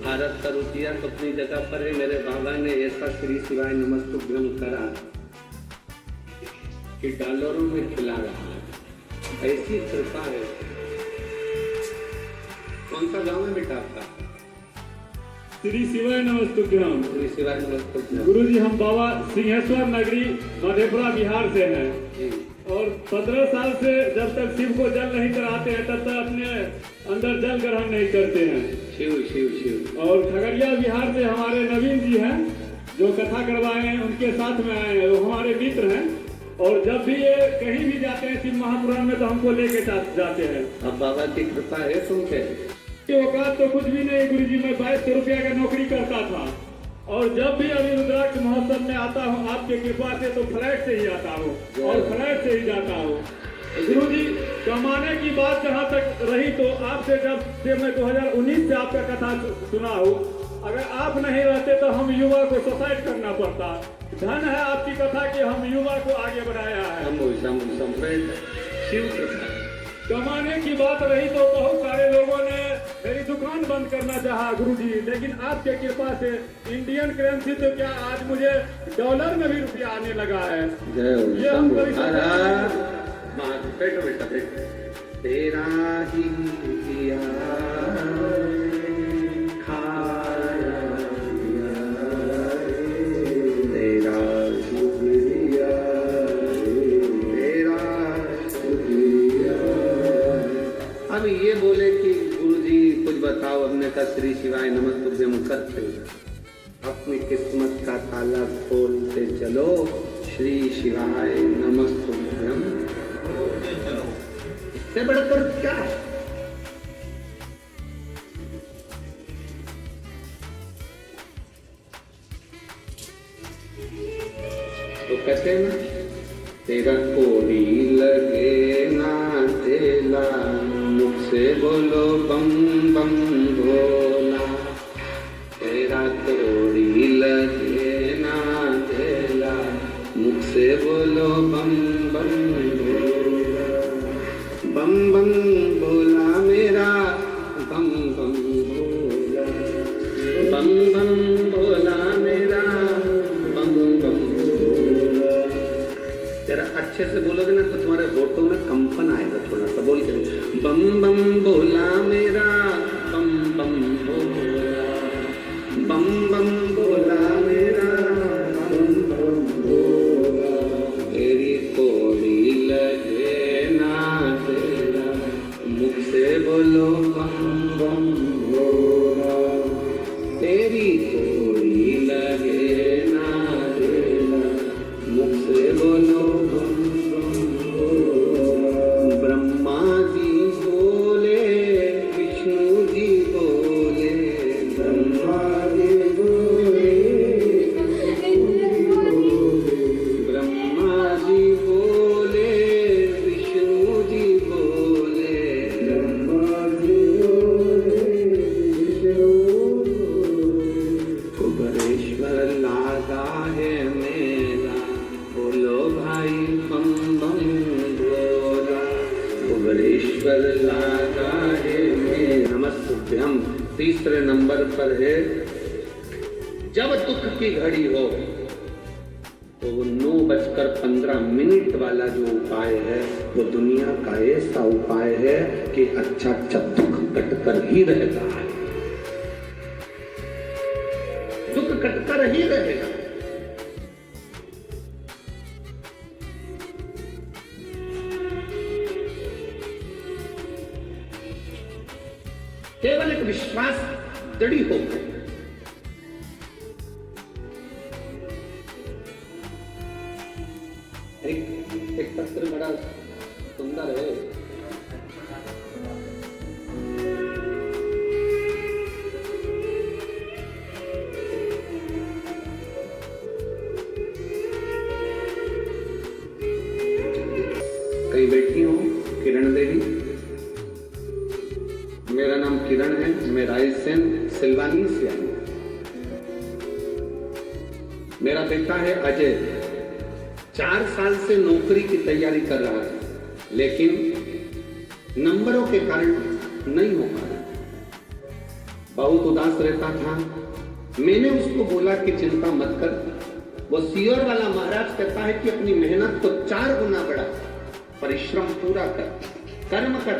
भारत का रुपया तो अपनी जगह पर है। मेरे बाबा ने ऐसा श्री शिवाय नमस्तुभ्यम करा कि डॉलरों में खिला रहा है। ऐसी कृपा है। कौन सा गांव है बेटा आपका? श्री शिवाय नमस्तुभ्यम। श्री शिवाय नमस्तुभ्यम। गुरु जी, हम बाबा सिंहेश्वर नगरी मधेपुरा बिहार से हैं और 15 साल से जब तक शिव को जल नहीं चढ़ाते हैं तब तक अपने अंदर जल ग्रहण नहीं करते हैं। शिव शिव शिव। और खगड़िया बिहार से हमारे नवीन जी हैं जो कथा करवाए हैं, उनके साथ में आए हैं। वो हमारे मित्र हैं और जब भी ये कहीं भी जाते हैं शिव महापुराण में तो हमको लेके जाते हैं। अब बाबा की कृपा है तुमसे। औकात तो कुछ भी नहीं गुरु जी। मैं 2200 रुपया का नौकरी करता था और जब भी अभी रुद्राक्ष महोत्सव में आता हूँ आपके कृपा से तो फ्लैट से ही आता हूँ और फ्लैट से ही जाता हूँ। गुरु जी, कमाने की बात जहाँ तक रही तो आपसे जब से मैं 2019 से आपका कथा सुना हूँ, अगर आप नहीं रहते तो हम युवा को सुसाइड करना पड़ता। धन है आपकी कथा कि हम युवा को आगे बढ़ाया है। शिव कृपा। कमाने की बात रही तो बहुत सारे लोगों ने मेरी दुकान बंद करना चाहा गुरु जी, लेकिन आपके कृपा से इंडियन करेंसी तो क्या आज मुझे डॉलर में भी रुपया आने लगा है। ये हम बैठो बेटा बैठो। तेरा ही किया खाया तेरा शुक्रिया तेरा शुक्रिया। अब ये बोले कि गुरुजी कुछ बताओ। हमने कहा श्री शिवाय नमस्तुभ्यम करते अपनी किस्मत का ताला खोलते चलो। श्री शिवाय नमस्तुभ्यम इससे बढ़कर क्या है? तो कहते हैं ना, तेरा कोड़ी लगे ना तेला मुख से बोलो बम बम भोला। तेरा कोड़ी लगे ना तेला मुख से बोलो बम बम भोला। बम बम भोला मेरा बम बम भोला। बम बम भोला मेरा बम बम भोला। जरा अच्छे से बोलोगे ना तो तुम्हारे होठों में कंपन आएगा थोड़ा सा। बोल के बम बम भोला मेरा बम बम भोला। बम बम भोला मेरा बम बम भोला। तेरी कोड़ी लगे ना तेरा मुख से बोलो बम बम भोला। तेरी कोड़ी लगे ना तेरा मुख से बोलो बम बम भोला। ब्रह्मा जी बोले विष्णु जी बोले। ब्रह्मा जी बोले ब्रह्मा जी बोले विष्णु जी बोले। ब्रह्मा जी बोले विष्णु कुबेरेश्वर लागा है मेरा बोलो भाई बम बम भोला। कुबेरेश्वर लागा है मेरा नमस्तुभ्यम। तीसरे नंबर पर है, जब दुख की घड़ी हो तो वो 9:15 वाला जो उपाय है वो दुनिया का ऐसा उपाय है कि अच्छा दुख कटकर ही रहता है। दुख कटकर ही रहेगा। केवल एक विश्वास दृढ़ हो। एक पत्र बड़ा सुंदर है। कहीं बैठी हूँ किरण देवी। मेरा नाम किरण है। मैं रायसेन सिलवानी से आई। मेरा बेटा है अजय, 4 साल से नौकरी की तैयारी कर रहा है, लेकिन नंबरों के कारण नहीं हो पा रहा। बहुत उदास रहता था। मैंने उसको बोला कि चिंता मत कर, वो सीवर वाला महाराज कहता है कि अपनी मेहनत को 4 गुना बढ़ा, परिश्रम पूरा कर, कर्म कर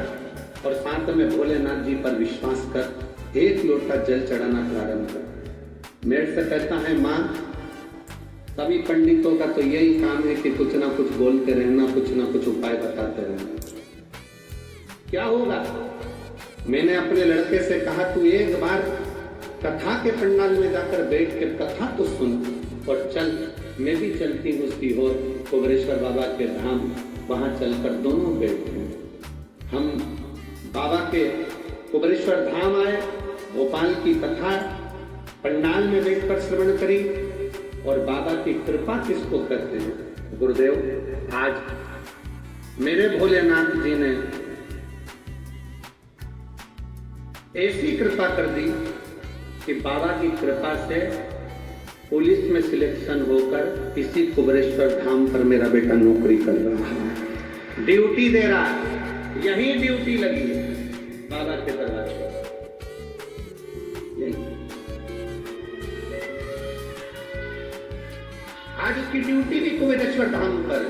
और साथ में भोलेनाथ जी पर विश्वास कर, 1 लोटा जल चढ़ाना प्रारंभ कर। मेरे से कहता है मां, सभी पंडितों का तो यही काम है कि कुछ ना कुछ बोलते रहना, कुछ ना कुछ उपाय बताते रहना। क्या होगा? मैंने अपने लड़के से कहा तू एक बार कथा के पंडाल में जाकर बैठ के कथा तो सुन और चल, मैं भी चलती हूँ सीहोर कुबरेश्वर बाबा के धाम, वहां चलकर दोनों बैठे। हम बाबा के कुबरेश्वर धाम आए, गोपाल की कथा पंडाल में बैठकर श्रवण करी और बाबा की कृपा किसको कहते हैं? गुरुदेव, आज मेरे भोलेनाथ जी ने ऐसी कृपा कर दी कि बाबा की कृपा से पुलिस में सिलेक्शन होकर इसी कुबरेश्वर धाम पर मेरा बेटा नौकरी कर रहा है, ड्यूटी दे रहा है, यही ड्यूटी लगी है बाबा के दरबार पर। आज उसकी ड्यूटी भी कुबरेश्वर धाम पर।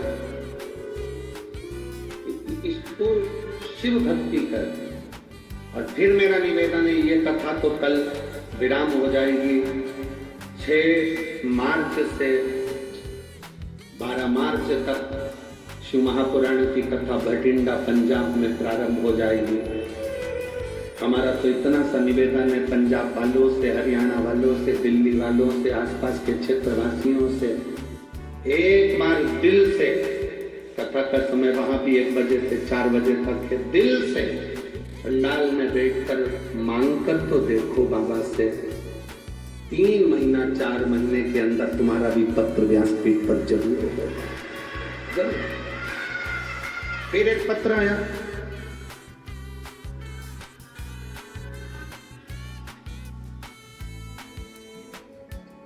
इसको शिव भक्ति कर। और फिर मेरा निवेदन है, ये कथा तो कल विराम हो जाएगी। 6 मार्च से 12 मार्च तक शिव महापुराण की कथा भटिंडा पंजाब में प्रारंभ हो जाएगी। हमारा तो इतना सा निवेदन है पंजाब वालों से, हरियाणा वालों से, दिल्ली वालों से, आसपास के क्षेत्रवासियों से, एक बार दिल से, कथा का समय वहां भी 1 बजे से 4 बजे तक है, दिल से पंडाल में बैठकर मांग कर तो देखो बाबा से। 3 महीना 4 महीने के अंदर तुम्हारा भी पत्र व्यासपीठ पर जरूर होगा। फिर एक पत्र आया,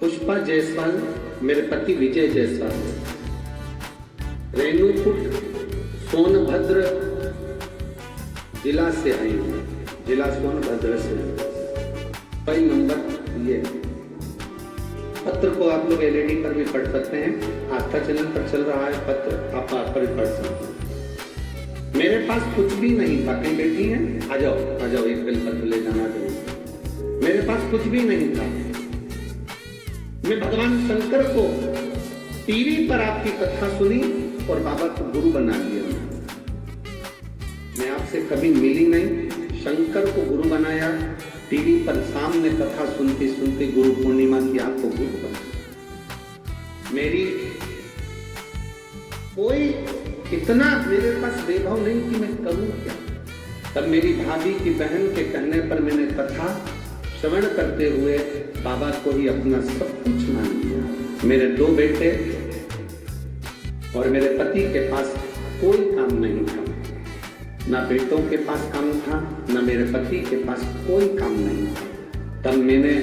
पुष्पा जायसवाल, मेरे पति विजय जायसवाल, रेणुकूट सोनभद्र जिला से आई हूँ, जिला सोनभद्र से। कई नंबर ये पत्र को आप लोग एलईडी पर भी पढ़ सकते हैं, आस्था चैनल पर चल रहा है पत्र, आप पर भी पढ़ सकते हैं। मेरे पास कुछ भी नहीं था, कहीं बैठी हैं, आ जाओ एक बिल पत्र ले जाना दो। मेरे पास कुछ भी नहीं था। मैं भगवान शंकर को टीवी पर आपकी कथा सुनी और बाबा को गुरु बना लिया। मैं आपसे कभी मिली नहीं, शंकर को गुरु बनाया, टीवी पर सामने कथा सुनते सुनते गुरु पूर्णिमा की आपको गुरु बना। मेरी कोई इतना मेरे पास वैभव नहीं कि मैं करूं क्या। तब मेरी भाभी की बहन के कहने पर मैंने कथा श्रवण करते हुए बाबा को ही अपना सब कुछ मान लिया। मेरे 2 बेटे और मेरे पति के पास कोई काम नहीं था, ना बेटों के पास काम था, ना मेरे पति के पास कोई काम नहीं था। तब मैंने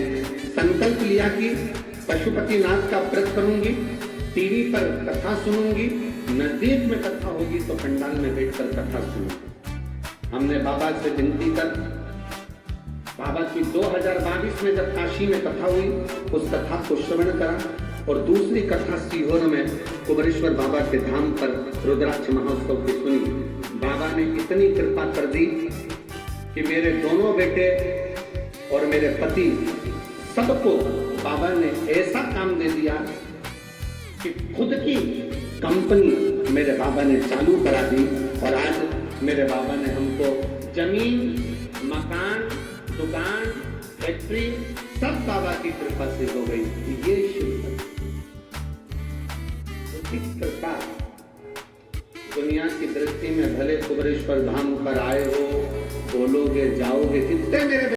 संकल्प लिया कि पशुपतिनाथ का व्रत करूंगी, टीवी पर कथा सुनूंगी, नजदीक में कथा होगी तो पंडाल में बैठकर कथा सुनूंगी। हमने बाबा से विनती कर बाबा की 2022 में जब काशी में कथा हुई, उस कथा को श्रवण करा और दूसरी कथा सीहोर में कुबरेश्वर बाबा के धाम पर रुद्राक्ष महोत्सव की सुनी। बाबा ने इतनी कृपा कर दी कि मेरे दोनों बेटे और मेरे पति सबको बाबा ने ऐसा काम दे दिया कि खुद की कंपनी मेरे बाबा ने चालू करा दी। और आज मेरे बाबा ने हमको जमीन, मकान, दुकान, फैक्ट्री सब बाबा की कृपा से हो गई। ये शिव कृपा। दुनिया की दृष्टि में भले कुबरेश्वर धाम पर आए हो, बोलोगे, जाओगे, कितने मेरे